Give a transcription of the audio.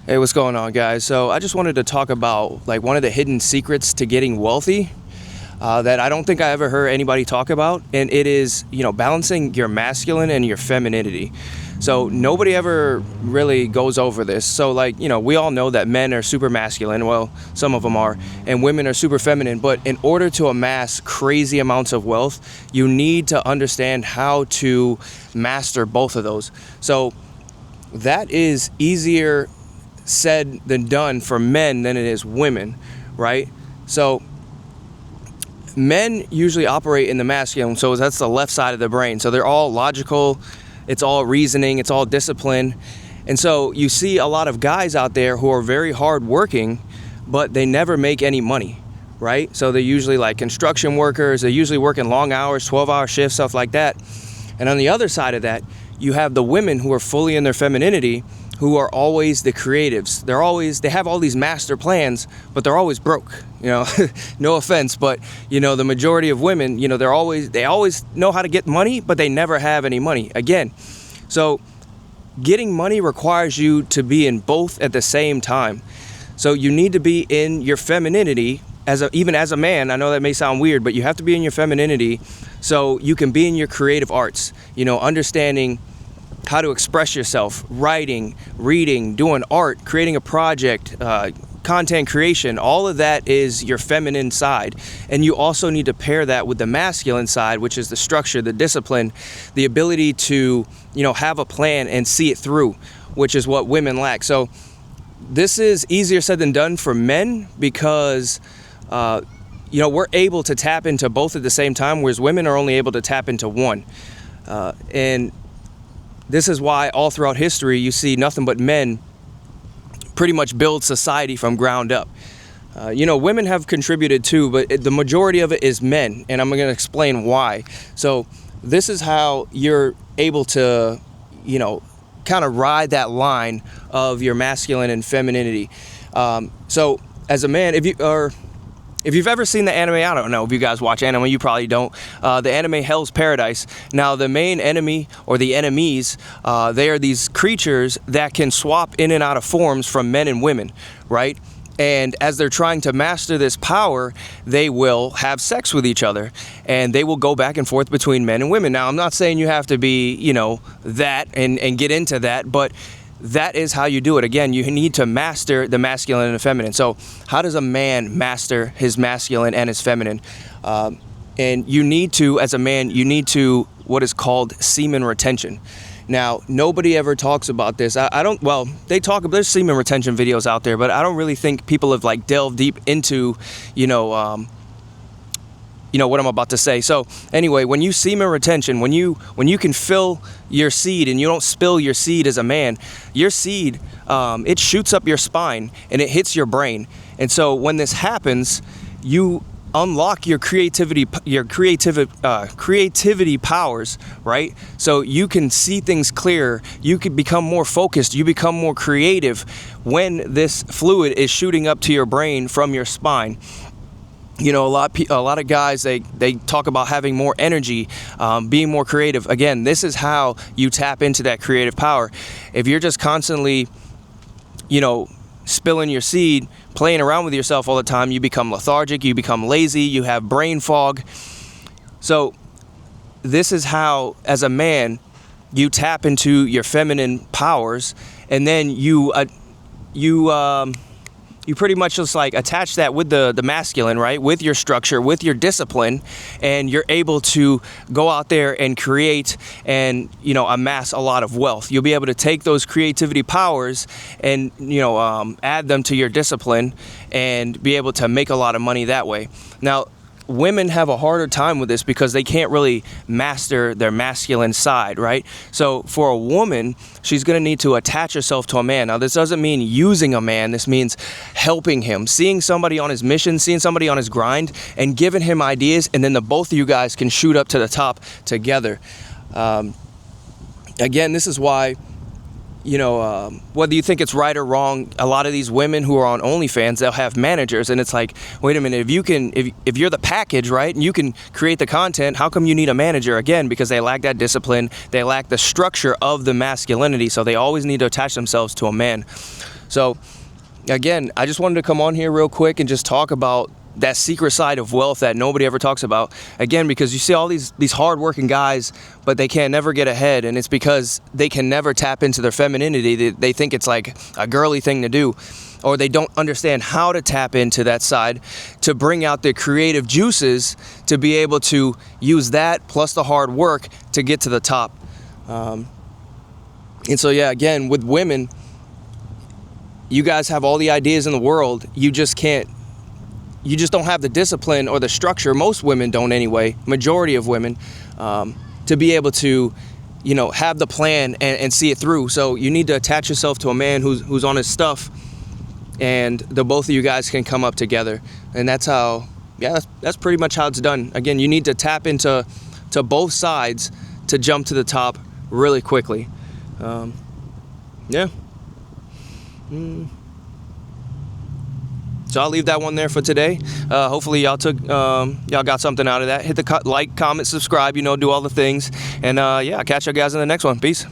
Hey, what's going on, guys? So I just wanted to talk about like one of the hidden secrets to getting wealthy that I don't think I ever heard anybody talk about, and it is, balancing your masculine and your femininity. So nobody ever really goes over this. So we all know that men are super masculine. Well, some of them are, and women are super feminine. But in order to amass crazy amounts of wealth, you need to understand how to master both of those. So that is easier said than done for men than it is women, right? So men usually operate in the masculine, so that's the left side of the brain. So they're all logical, it's all reasoning, it's all discipline. And so you see a lot of guys out there who are very hard working, but they never make any money, right? So they're usually like construction workers, they're usually working long hours, 12-hour shifts, stuff like that. And on the other side of that, you have the women who are fully in their femininity, who are always the creatives. They have all these master plans, but they're always broke, no offense, but the majority of women, they always know how to get money, but they never have any money again. So getting money requires you to be in both at the same time. So you need to be in your femininity even as a man. I know that may sound weird, but you have to be in your femininity so you can be in your creative arts, understanding how to express yourself, writing, reading, doing art, creating a project, content creation. All of that is your feminine side. And you also need to pair that with the masculine side, which is the structure, the discipline, the ability to, have a plan and see it through, which is what women lack. So this is easier said than done for men because, we're able to tap into both at the same time, whereas women are only able to tap into one. And this is why all throughout history you see nothing but men pretty much build society from ground up. Women have contributed too, but the majority of it is men, and I'm going to explain why. So this is how you're able to, kind of ride that line of your masculine and femininity. So as a man, if you've ever seen the anime, I don't know if you guys watch anime, you probably don't, the anime Hell's Paradise. Now, the main enemy, or the enemies, they are these creatures that can swap in and out of forms from men and women, right? And as they're trying to master this power, they will have sex with each other, and they will go back and forth between men and women. Now, I'm not saying you have to be, that and get into that, but that is how you do it. Again, you need to master the masculine and the feminine. So how does a man master his masculine and his feminine? And you need to, as a man, what is called semen retention. Now, nobody ever talks about this. There's semen retention videos out there, but I don't really think people have delved deep into, what I'm about to say. So anyway, when you semen retention, when you can fill your seed and you don't spill your seed as a man, your seed, it shoots up your spine and it hits your brain. And so when this happens, you unlock your creativity powers, right? So you can see things clearer, you can become more focused, you become more creative when this fluid is shooting up to your brain from your spine. A lot of guys, they talk about having more energy, being more creative. Again, this is how you tap into that creative power. If you're just constantly, spilling your seed, playing around with yourself all the time, you become lethargic, you become lazy, you have brain fog. So this is how, as a man, you tap into your feminine powers, and then you pretty much just attach that with the masculine, right? With your structure, with your discipline, and you're able to go out there and create and, amass a lot of wealth. You'll be able to take those creativity powers and, add them to your discipline and be able to make a lot of money that way. Now, women have a harder time with this because they can't really master their masculine side, right? So for a woman, she's going to need to attach herself to a man. Now, this doesn't mean using a man. This means helping him, seeing somebody on his mission, seeing somebody on his grind, and giving him ideas, and then the both of you guys can shoot up to the top together. Again, this is why, whether you think it's right or wrong, a lot of these women who are on OnlyFans, they'll have managers, and it's like, wait a minute, if you're the package, right, and you can create the content, how come you need a manager? Again, because they lack that discipline, they lack the structure of the masculinity, so they always need to attach themselves to a man. So again, I just wanted to come on here real quick and just talk about that secret side of wealth that nobody ever talks about. Again, because you see all these hardworking guys, but they can't never get ahead, and it's because they can never tap into their femininity. They think it's like a girly thing to do, or they don't understand how to tap into that side to bring out the creative juices to be able to use that plus the hard work to get to the top. And so yeah, again, with women, you guys have all the ideas in the world. You just don't have the discipline or the structure. Most women don't anyway, majority of women, to be able to, have the plan and see it through. So you need to attach yourself to a man who's on his stuff, and the both of you guys can come up together. And that's how, that's pretty much how it's done. Again, you need to tap into both sides to jump to the top really quickly. So I'll leave that one there for today. Hopefully y'all got something out of that. Hit the like, comment, subscribe, do all the things. And I'll catch you guys in the next one. Peace.